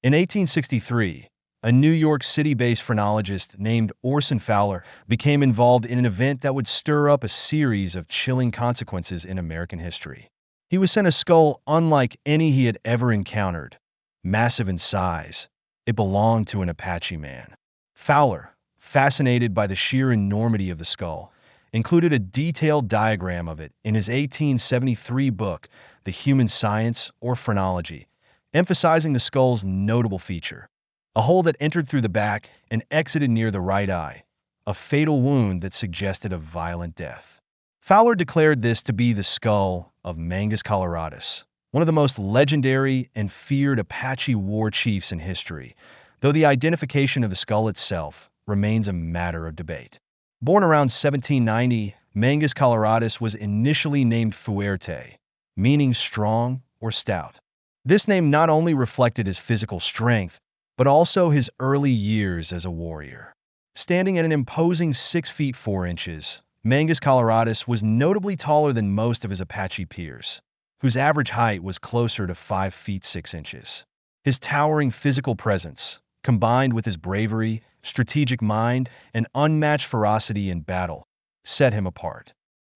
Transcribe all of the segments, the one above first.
In 1863, a New York City-based phrenologist named Orson Fowler became involved in an event that would stir up a series of chilling consequences in American history. He was sent a skull unlike any he had ever encountered, massive in size. It belonged to an Apache man. Fowler, fascinated by the sheer enormity of the skull, included a detailed diagram of it in his 1873 book, The Human Science or Phrenology, emphasizing the skull's notable feature: a hole that entered through the back and exited near the right eye, a fatal wound that suggested a violent death. Fowler declared this to be the skull of Mangus Coloradus, one of the most legendary and feared Apache war chiefs in history, though the identification of the skull itself remains a matter of debate. Born around 1790, Mangus Coloradus was initially named Fuerte, meaning strong or stout. This name not only reflected his physical strength, but also his early years as a warrior. Standing at an imposing 6 feet 4 inches, Mangus Coloradus was notably taller than most of his Apache peers, whose average height was closer to 5 feet 6 inches. His towering physical presence, combined with his bravery, strategic mind, and unmatched ferocity in battle, set him apart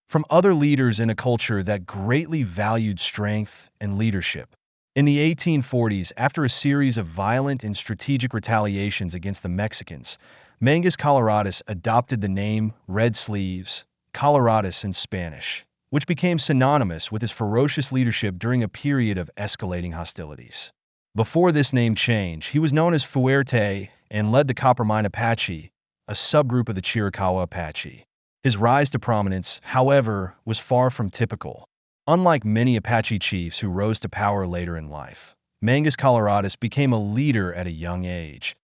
from other leaders in a culture that greatly valued strength and leadership. In the 1840s, after a series of violent and strategic retaliations against the Mexicans, Mangus Coloradus adopted the name Red Sleeves, Coloradus in Spanish, which became synonymous with his ferocious leadership during a period of escalating hostilities. Before this name change, he was known as Fuerte and led the Coppermine Apache, a subgroup of the Chiricahua Apache. His rise to prominence, however, was far from typical. Unlike many Apache chiefs who rose to power later in life, Mangus Coloradus became a leader at a young age,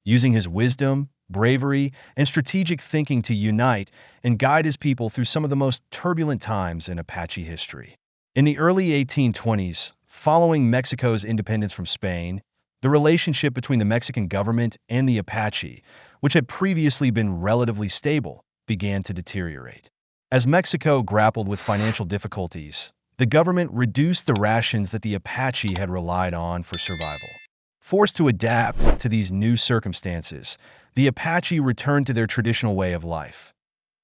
using his wisdom, bravery, and strategic thinking to unite and guide his people through some of the most turbulent times in Apache history. In the early 1820s, following Mexico's independence from Spain, the relationship between the Mexican government and the Apache, which had previously been relatively stable, began to deteriorate. As Mexico grappled with financial difficulties, the government reduced the rations that the Apache had relied on for survival. Forced to adapt to these new circumstances, the Apache returned to their traditional way of life,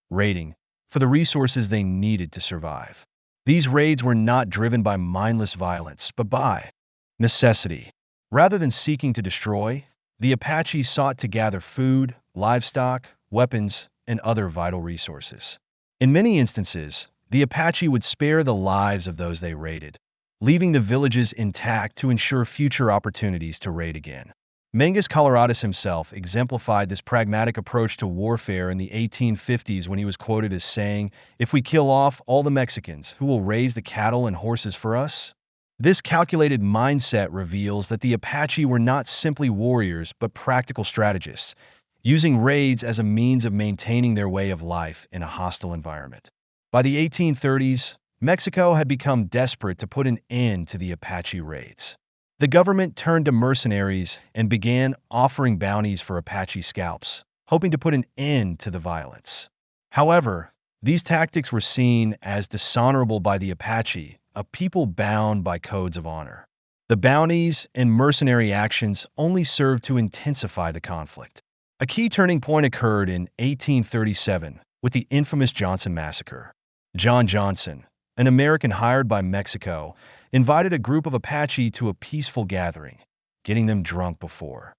raiding for the resources they needed to survive. These raids were not driven by mindless violence, but by necessity. Rather than seeking to destroy, the Apache sought to gather food, livestock, weapons, and other vital resources. In many instances, the Apache would spare the lives of those they raided, leaving the villages intact to ensure future opportunities to raid again. Mangus Coloradus himself exemplified this pragmatic approach to warfare in the 1850s when he was quoted as saying, "If we kill off all the Mexicans, who will raise the cattle and horses for us?" This calculated mindset reveals that the Apache were not simply warriors but practical strategists, using raids as a means of maintaining their way of life in a hostile environment. By the 1830s, Mexico had become desperate to put an end to the Apache raids. The government turned to mercenaries and began offering bounties for Apache scalps, hoping to put an end to the violence. However, these tactics were seen as dishonorable by the Apache, a people bound by codes of honor. The bounties and mercenary actions only served to intensify the conflict. A key turning point occurred in 1837 with the infamous Johnson Massacre. John Johnson, an American hired by Mexico, invited a group of Apache to a peaceful gathering, getting them drunk before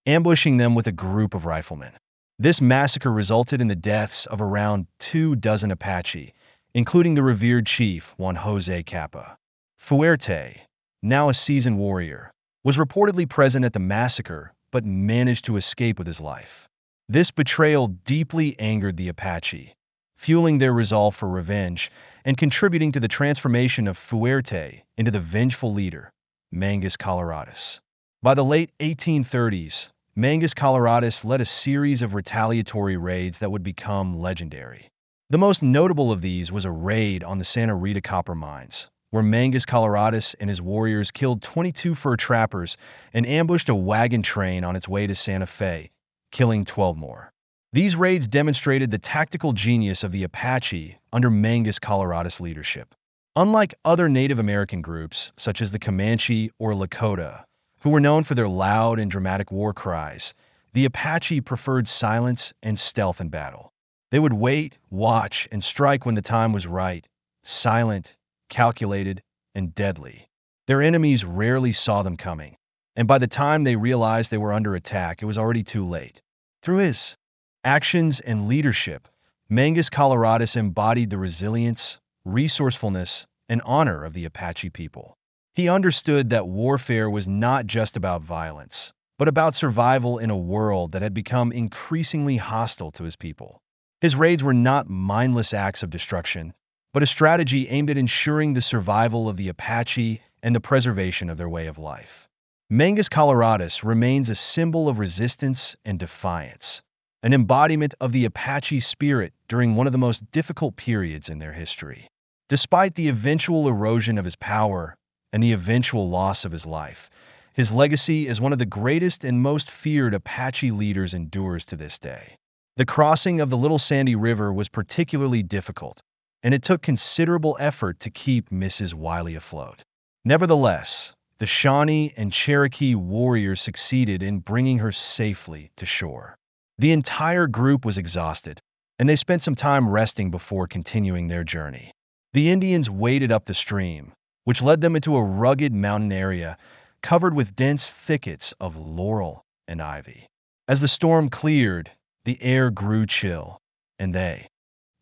ambushing them with a group of riflemen. This massacre resulted in the deaths of around 24 Apache, including the revered chief Juan Jose Capa. Fuerte, now a seasoned warrior, was reportedly present at the massacre but managed to escape with his life. This betrayal deeply angered the Apache, fueling their resolve for revenge and contributing to the transformation of Fuerte into the vengeful leader, Mangus Coloradus. By the late 1830s, Mangus Coloradus led a series of retaliatory raids that would become legendary. The most notable of these was a raid on the Santa Rita copper mines, where Mangus Coloradus and his warriors killed 22 fur trappers and ambushed a wagon train on its way to Santa Fe, killing 12 more. These raids demonstrated the tactical genius of the Apache under Mangus Coloradus' leadership. Unlike other Native American groups, such as the Comanche or Lakota, who were known for their loud and dramatic war cries, the Apache preferred silence and stealth in battle. They would wait, watch, and strike when the time was right, silent, calculated, and deadly. Their enemies rarely saw them coming, and by the time they realized they were under attack, it was already too late. Through his actions and leadership, Mangus Coloradus embodied the resilience, resourcefulness, and honor of the Apache people. He understood that warfare was not just about violence, but about survival in a world that had become increasingly hostile to his people. His raids were not mindless acts of destruction, but a strategy aimed at ensuring the survival of the Apache and the preservation of their way of life. Mangus Coloradus remains a symbol of resistance and defiance, an embodiment of the Apache spirit during one of the most difficult periods in their history. Despite the eventual erosion of his power and the eventual loss of his life, his legacy as one of the greatest and most feared Apache leaders endures to this day. The crossing of the Little Sandy River was particularly difficult, and it took considerable effort to keep Mrs. Wiley afloat. Nevertheless, the Shawnee and Cherokee warriors succeeded in bringing her safely to shore. The entire group was exhausted, and they spent some time resting before continuing their journey. The Indians waded up the stream, which led them into a rugged mountain area covered with dense thickets of laurel and ivy. As the storm cleared, the air grew chill, and they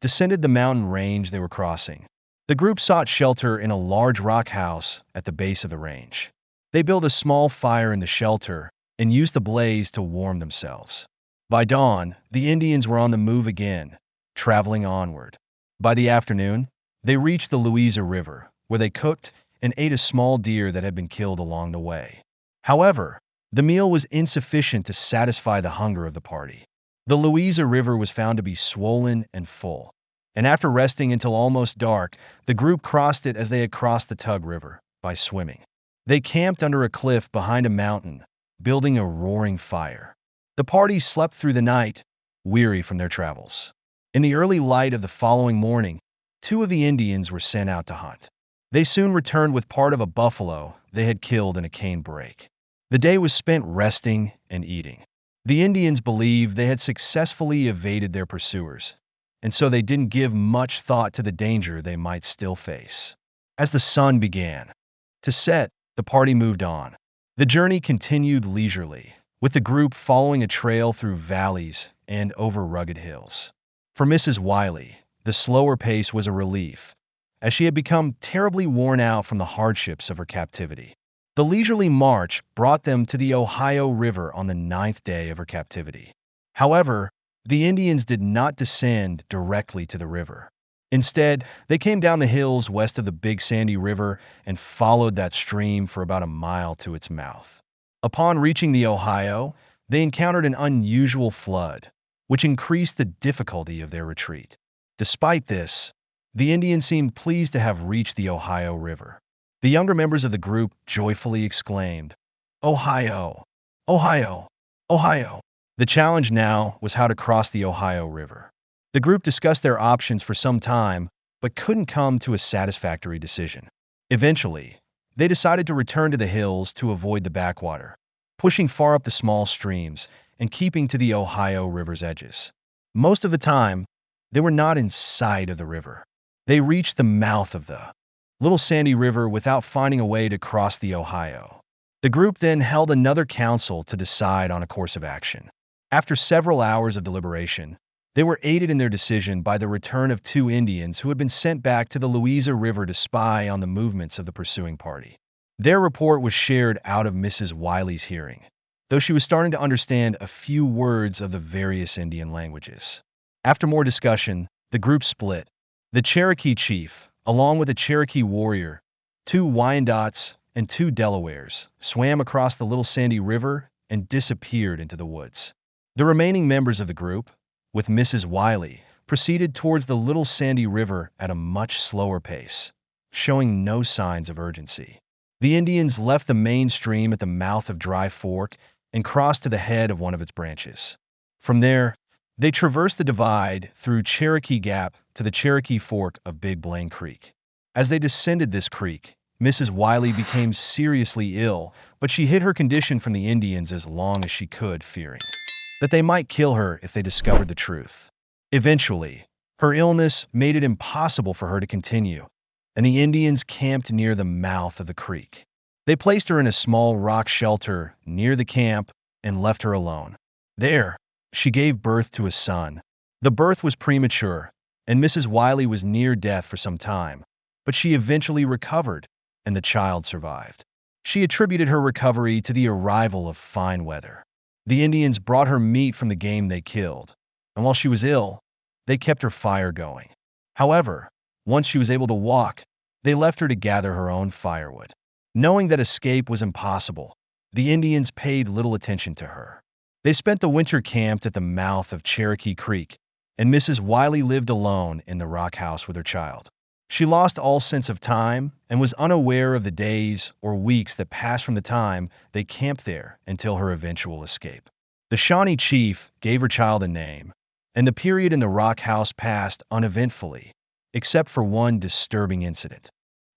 descended the mountain range they were crossing. The group sought shelter in a large rock house at the base of the range. They built a small fire in the shelter and used the blaze to warm themselves. By dawn, the Indians were on the move again, traveling onward. By the afternoon, they reached the Louisa River, where they cooked and ate a small deer that had been killed along the way. However, the meal was insufficient to satisfy the hunger of the party. The Louisa River was found to be swollen and full, and after resting until almost dark, the group crossed it as they had crossed the Tug River, by swimming. They camped under a cliff behind a mountain, building a roaring fire. The party slept through the night, weary from their travels. In the early light of the following morning, 2 of the Indians were sent out to hunt. They soon returned with part of a buffalo they had killed in a cane break. The day was spent resting and eating. The Indians believed they had successfully evaded their pursuers, and so they didn't give much thought to the danger they might still face. As the sun began to set, the party moved on. The journey continued leisurely, with the group following a trail through valleys and over rugged hills. For Mrs. Wiley, the slower pace was a relief, as she had become terribly worn out from the hardships of her captivity. The leisurely march brought them to the Ohio River on the 9th day of her captivity. However, the Indians did not descend directly to the river. Instead, they came down the hills west of the Big Sandy River and followed that stream for about a mile to its mouth. Upon reaching the Ohio, they encountered an unusual flood, which increased the difficulty of their retreat. Despite this, the Indians seemed pleased to have reached the Ohio River. The younger members of the group joyfully exclaimed, "Ohio! Ohio! Ohio!" The challenge now was how to cross the Ohio River. The group discussed their options for some time, but couldn't come to a satisfactory decision. Eventually, they decided to return to the hills to avoid the backwater, pushing far up the small streams and keeping to the Ohio River's edges. Most of the time, they were not in sight of the river. They reached the mouth of the Little Sandy River without finding a way to cross the Ohio. The group then held another council to decide on a course of action. After several hours of deliberation, they were aided in their decision by the return of 2 Indians who had been sent back to the Louisa River to spy on the movements of the pursuing party. Their report was shared out of Mrs. Wiley's hearing, though she was starting to understand a few words of the various Indian languages. After more discussion, the group split. The Cherokee chief, along with a Cherokee warrior, 2 Wyandots, and 2 Delawares, swam across the Little Sandy River and disappeared into the woods. The remaining members of the group, with Mrs. Wiley, proceeded towards the Little Sandy River at a much slower pace, showing no signs of urgency. The Indians left the main stream at the mouth of Dry Fork and crossed to the head of one of its branches. From there, they traversed the divide through Cherokee Gap to the Cherokee Fork of Big Blaine Creek. As they descended this creek, Mrs. Wiley became seriously ill, but she hid her condition from the Indians as long as she could, fearing that they might kill her if they discovered the truth. Eventually, her illness made it impossible for her to continue, and the Indians camped near the mouth of the creek. They placed her in a small rock shelter near the camp and left her alone. There, she gave birth to a son. The birth was premature, and Mrs. Wiley was near death for some time, but she eventually recovered, and the child survived. She attributed her recovery to the arrival of fine weather. The Indians brought her meat from the game they killed, and while she was ill, they kept her fire going. However, once she was able to walk, they left her to gather her own firewood. Knowing that escape was impossible, the Indians paid little attention to her. They spent the winter camped at the mouth of Cherokee Creek, and Mrs. Wiley lived alone in the rock house with her child. She lost all sense of time and was unaware of the days or weeks that passed from the time they camped there until her eventual escape. The Shawnee chief gave her child a name, and the period in the rock house passed uneventfully, except for one disturbing incident.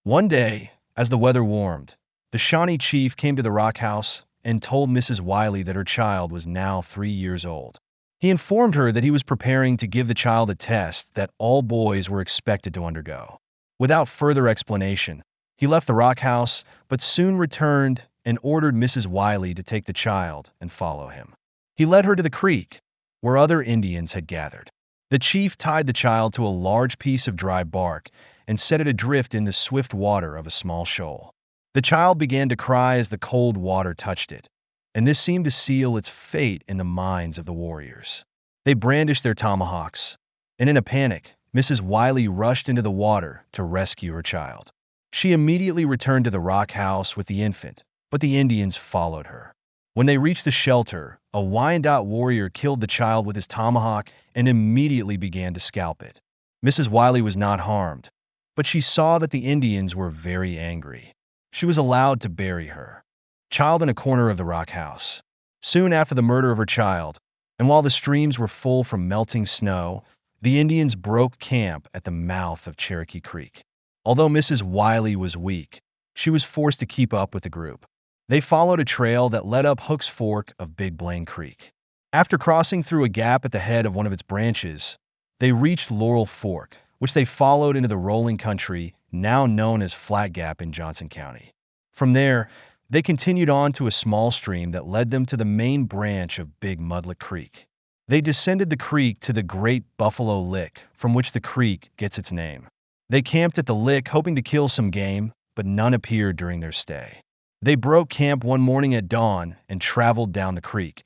One day, as the weather warmed, the Shawnee chief came to the rock house and told Mrs. Wiley that her child was now 3 years old. He informed her that he was preparing to give the child a test that all boys were expected to undergo. Without further explanation, he left the rock house, but soon returned and ordered Mrs. Wiley to take the child and follow him. He led her to the creek, where other Indians had gathered. The chief tied the child to a large piece of dry bark and set it adrift in the swift water of a small shoal. The child began to cry as the cold water touched it, and this seemed to seal its fate in the minds of the warriors. They brandished their tomahawks, and in a panic, Mrs. Wiley rushed into the water to rescue her child. She immediately returned to the rock house with the infant, but the Indians followed her. When they reached the shelter, a Wyandot warrior killed the child with his tomahawk and immediately began to scalp it. Mrs. Wiley was not harmed, but she saw that the Indians were very angry. She was allowed to bury her child in a corner of the rock house. Soon after the murder of her child, and while the streams were full from melting snow, the Indians broke camp at the mouth of Cherokee Creek. Although Mrs. Wiley was weak, she was forced to keep up with the group. They followed a trail that led up Hook's Fork of Big Blaine Creek. After crossing through a gap at the head of one of its branches, they reached Laurel Fork, which they followed into the rolling country now known as Flat Gap in Johnson County. From there, they continued on to a small stream that led them to the main branch of Big Mudlick Creek. They descended the creek to the Great Buffalo Lick, from which the creek gets its name. They camped at the lick hoping to kill some game, but none appeared during their stay. They broke camp one morning at dawn and traveled down the creek,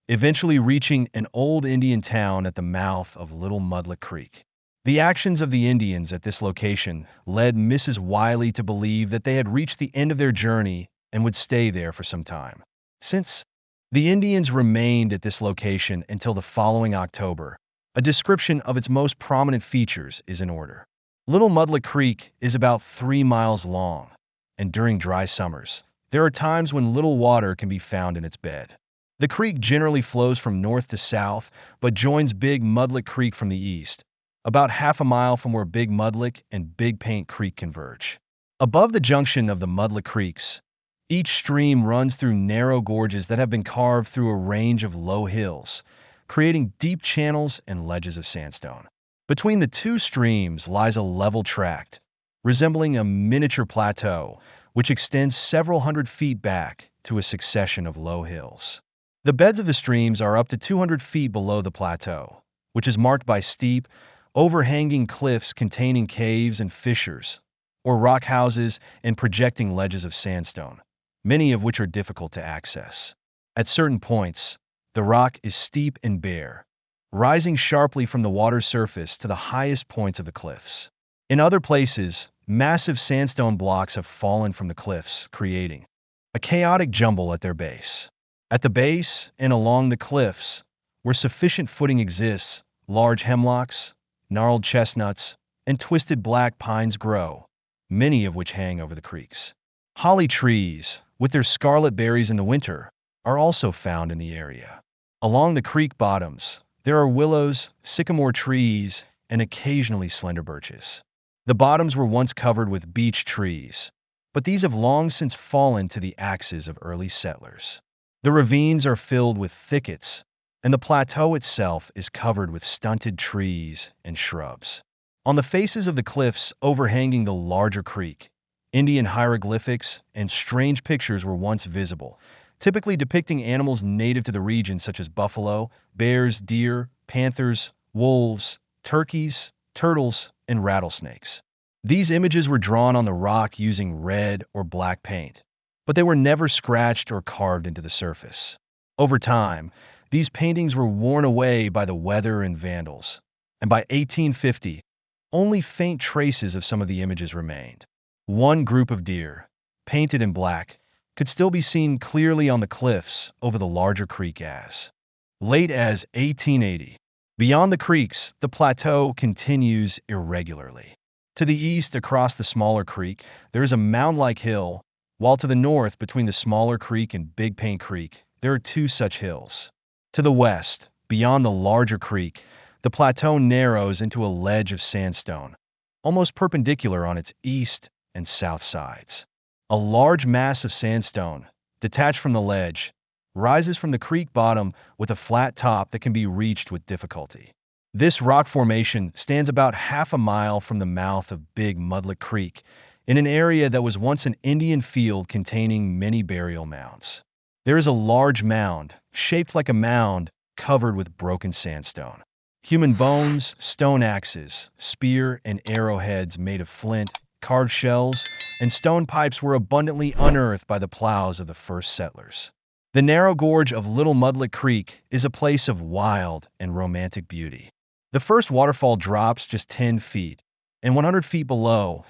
eventually reaching an old Indian town at the mouth of Little Mudlick Creek. The actions of the Indians at this location led Mrs. Wiley to believe that they had reached the end of their journey and would stay there for some time. Since the Indians remained at this location until the following October, a description of its most prominent features is in order. Little Mudlick Creek is about 3 miles long, and during dry summers, there are times when little water can be found in its bed. The creek generally flows from north to south, but joins Big Mudlick Creek from the east, about half a mile from where Big Mudlick and Big Paint Creek converge. Above the junction of the Mudlick Creeks, each stream runs through narrow gorges that have been carved through a range of low hills, creating deep channels and ledges of sandstone. Between the two streams lies a level tract, resembling a miniature plateau, which extends several hundred feet back to a succession of low hills. The beds of the streams are up to 200 feet below the plateau, which is marked by steep, overhanging cliffs containing caves and fissures, or rock houses and projecting ledges of sandstone, many of which are difficult to access. At certain points, the rock is steep and bare, rising sharply from the water surface to the highest points of the cliffs. In other places, massive sandstone blocks have fallen from the cliffs, creating a chaotic jumble at their base. At the base and along the cliffs, where sufficient footing exists, large hemlocks, gnarled chestnuts, and twisted black pines grow, many of which hang over the creeks. Holly trees, with their scarlet berries in the winter, are also found in the area. Along the creek bottoms, there are willows, sycamore trees, and occasionally slender birches. The bottoms were once covered with beech trees, but these have long since fallen to the axes of early settlers. The ravines are filled with thickets, and the plateau itself is covered with stunted trees and shrubs. On the faces of the cliffs overhanging the larger creek, Indian hieroglyphics and strange pictures were once visible, typically depicting animals native to the region such as buffalo, bears, deer, panthers, wolves, turkeys, turtles, and rattlesnakes. These images were drawn on the rock using red or black paint, but they were never scratched or carved into the surface. Over time, these paintings were worn away by the weather and vandals, and by 1850, only faint traces of some of the images remained. One group of deer, painted in black, could still be seen clearly on the cliffs over the larger creek as late as 1880. Beyond the creeks, the plateau continues irregularly. To the east, across the smaller creek, there is a mound-like hill, while to the north, between the smaller creek and Big Paint Creek, there are two such hills. To the west, beyond the larger creek, the plateau narrows into a ledge of sandstone, almost perpendicular on its east and south sides. A large mass of sandstone, detached from the ledge, rises from the creek bottom with a flat top that can be reached with difficulty. This rock formation stands about half a mile from the mouth of Big Mudlick Creek, in an area that was once an Indian field containing many burial mounds. There is a large mound, shaped like a mound, covered with broken sandstone. Human bones, stone axes, spear and arrowheads made of flint, carved shells, and stone pipes were abundantly unearthed by the plows of the first settlers. The narrow gorge of Little Mudlick Creek is a place of wild and romantic beauty. The first waterfall drops just 10 feet, and 100 feet below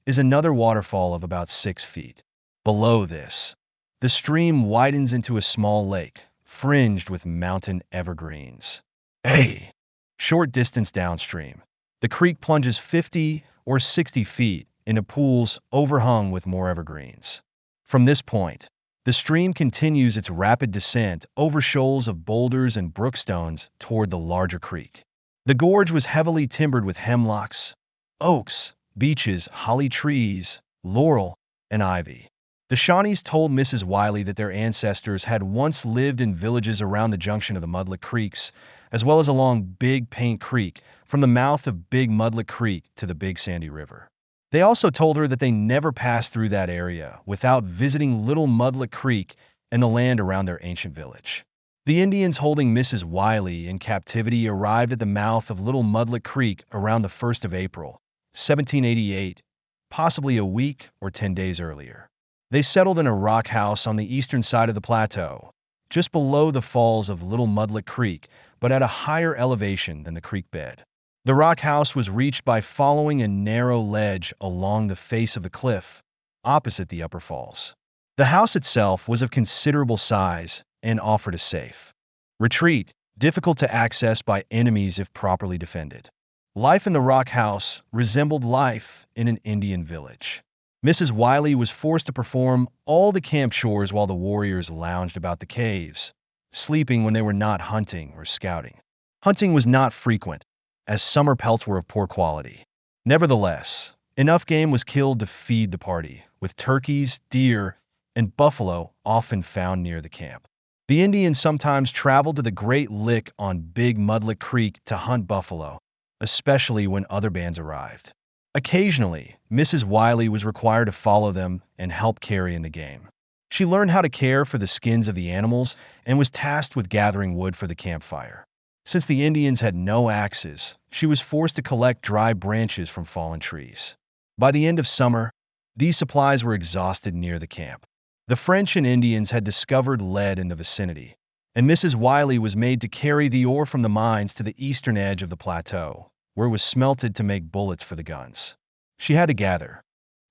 is another waterfall of about 6 feet. Below this, the stream widens into a small lake, fringed with mountain evergreens. A short distance downstream, the creek plunges 50 or 60 feet into pools overhung with more evergreens. From this point, the stream continues its rapid descent over shoals of boulders and brookstones toward the larger creek. The gorge was heavily timbered with hemlocks, oaks, beeches, holly trees, laurel, and ivy. The Shawnees told Mrs. Wiley that their ancestors had once lived in villages around the junction of the Mudlick Creeks, as well as along Big Paint Creek, from the mouth of Big Mudlick Creek to the Big Sandy River. They also told her that they never passed through that area without visiting Little Mudlick Creek and the land around their ancient village. The Indians holding Mrs. Wiley in captivity arrived at the mouth of Little Mudlick Creek around the 1st of April, 1788, possibly a week or 10 days earlier. They settled in a rock house on the eastern side of the plateau, just below the falls of Little Mudlick Creek, but at a higher elevation than the creek bed. The rock house was reached by following a narrow ledge along the face of the cliff, opposite the upper falls. The house itself was of considerable size and offered a safe retreat, difficult to access by enemies if properly defended. Life in the rock house resembled life in an Indian village. Mrs. Wiley was forced to perform all the camp chores while the warriors lounged about the caves, sleeping when they were not hunting or scouting. Hunting was not frequent, as summer pelts were of poor quality. Nevertheless, enough game was killed to feed the party, with turkeys, deer, and buffalo often found near the camp. The Indians sometimes traveled to the Great Lick on Big Mudlick Creek to hunt buffalo, especially when other bands arrived. Occasionally, Mrs. Wiley was required to follow them and help carry in the game. She learned how to care for the skins of the animals and was tasked with gathering wood for the campfire. Since the Indians had no axes, she was forced to collect dry branches from fallen trees. By the end of summer, these supplies were exhausted near the camp. The French and Indians had discovered lead in the vicinity, and Mrs. Wiley was made to carry the ore from the mines to the eastern edge of the plateau, where it was smelted to make bullets for the guns. She had to gather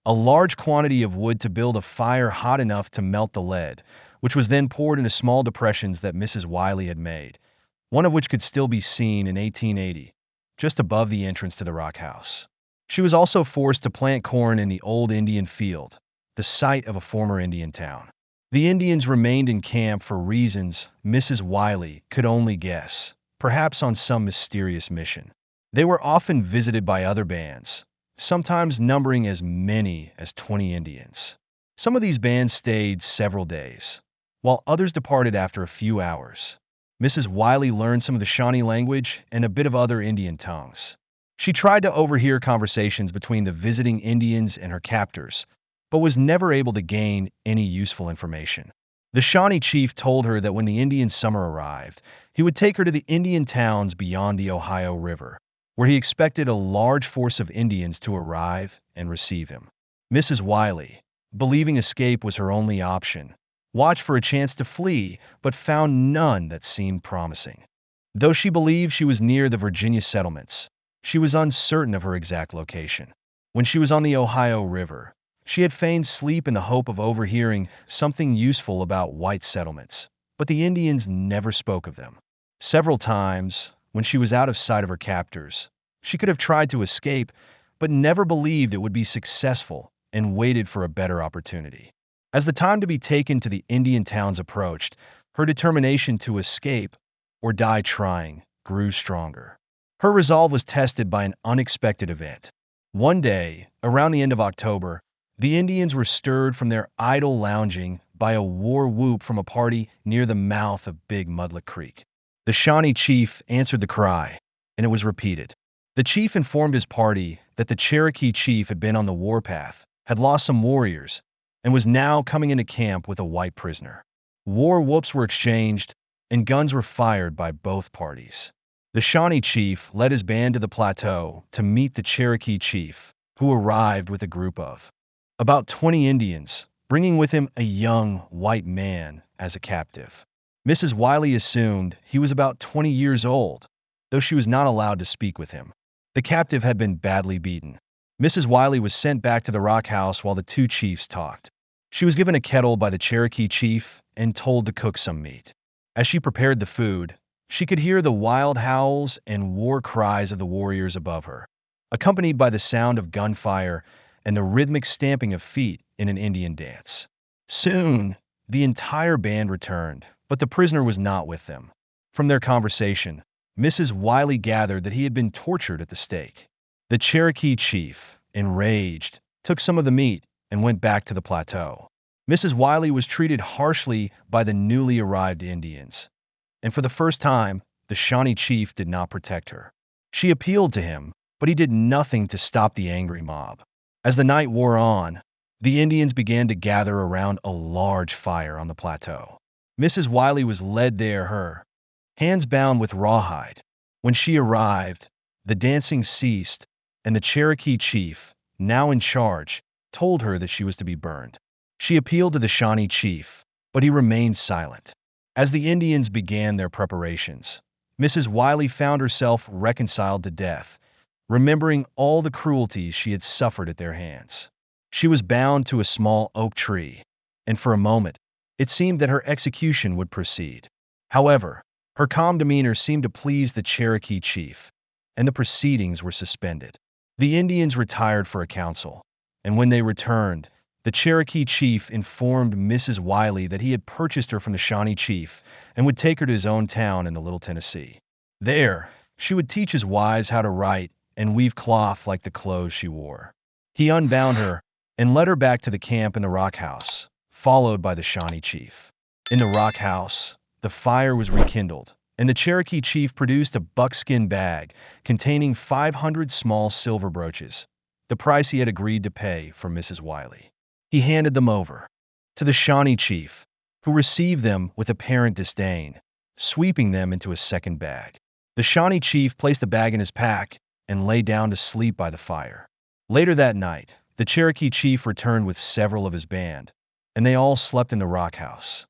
a large quantity of wood to build a fire hot enough to melt the lead, which was then poured into small depressions that Mrs. Wiley had made, one of which could still be seen in 1880, just above the entrance to the rock house. She was also forced to plant corn in the old Indian field, the site of a former Indian town. The Indians remained in camp for reasons Mrs. Wiley could only guess, perhaps on some mysterious mission. They were often visited by other bands, sometimes numbering as many as 20 Indians. Some of these bands stayed several days, while others departed after a few hours. Mrs. Wiley learned some of the Shawnee language and a bit of other Indian tongues. She tried to overhear conversations between the visiting Indians and her captors, but was never able to gain any useful information. The Shawnee chief told her that when the Indian summer arrived, he would take her to the Indian towns beyond the Ohio River, where he expected a large force of Indians to arrive and receive him. Mrs. Wiley, believing escape was her only option, watched for a chance to flee, but found none that seemed promising. Though she believed she was near the Virginia settlements, she was uncertain of her exact location. When she was on the Ohio River, she had feigned sleep in the hope of overhearing something useful about white settlements, but the Indians never spoke of them. Several times, when she was out of sight of her captors, she could have tried to escape, but never believed it would be successful and waited for a better opportunity. As the time to be taken to the Indian towns approached, her determination to escape or die trying grew stronger. Her resolve was tested by an unexpected event. One day, around the end of October, the Indians were stirred from their idle lounging by a war whoop from a party near the mouth of Big Mudlick Creek. The Shawnee chief answered the cry, and it was repeated. The chief informed his party that the Cherokee chief had been on the warpath, had lost some warriors, and was now coming into camp with a white prisoner. War whoops were exchanged, and guns were fired by both parties. The Shawnee chief led his band to the plateau to meet the Cherokee chief, who arrived with a group of about 20 Indians, bringing with him a young white man as a captive. Mrs. Wiley assumed he was about 20 years old, though she was not allowed to speak with him. The captive had been badly beaten. Mrs. Wiley was sent back to the rock house while the two chiefs talked. She was given a kettle by the Cherokee chief and told to cook some meat. As she prepared the food, she could hear the wild howls and war cries of the warriors above her, accompanied by the sound of gunfire and the rhythmic stamping of feet in an Indian dance. Soon, the entire band returned, but the prisoner was not with them. From their conversation, Mrs. Wiley gathered that he had been tortured at the stake. The Cherokee chief, enraged, took some of the meat and went back to the plateau. Mrs. Wiley was treated harshly by the newly arrived Indians, and for the first time, the Shawnee chief did not protect her. She appealed to him, but he did nothing to stop the angry mob. As the night wore on, the Indians began to gather around a large fire on the plateau. Mrs. Wiley was led there, her hands bound with rawhide. When she arrived, the dancing ceased, and the Cherokee chief, now in charge, told her that she was to be burned. She appealed to the Shawnee chief, but he remained silent. As the Indians began their preparations, Mrs. Wiley found herself reconciled to death, remembering all the cruelties she had suffered at their hands. She was bound to a small oak tree, and for a moment, it seemed that her execution would proceed. However, her calm demeanor seemed to please the Cherokee chief, and the proceedings were suspended. The Indians retired for a council, and when they returned, the Cherokee chief informed Mrs. Wiley that he had purchased her from the Shawnee chief and would take her to his own town in the Little Tennessee. There, she would teach his wives how to write and weave cloth like the clothes she wore. He unbound her and led her back to the camp in the rock house, followed by the Shawnee chief. In the rock house, the fire was rekindled, and the Cherokee chief produced a buckskin bag containing 500 small silver brooches, the price he had agreed to pay for Mrs. Wiley. He handed them over to the Shawnee chief, who received them with apparent disdain, sweeping them into a second bag. The Shawnee chief placed the bag in his pack and lay down to sleep by the fire. Later that night, the Cherokee chief returned with several of his band, and they all slept in the rock house.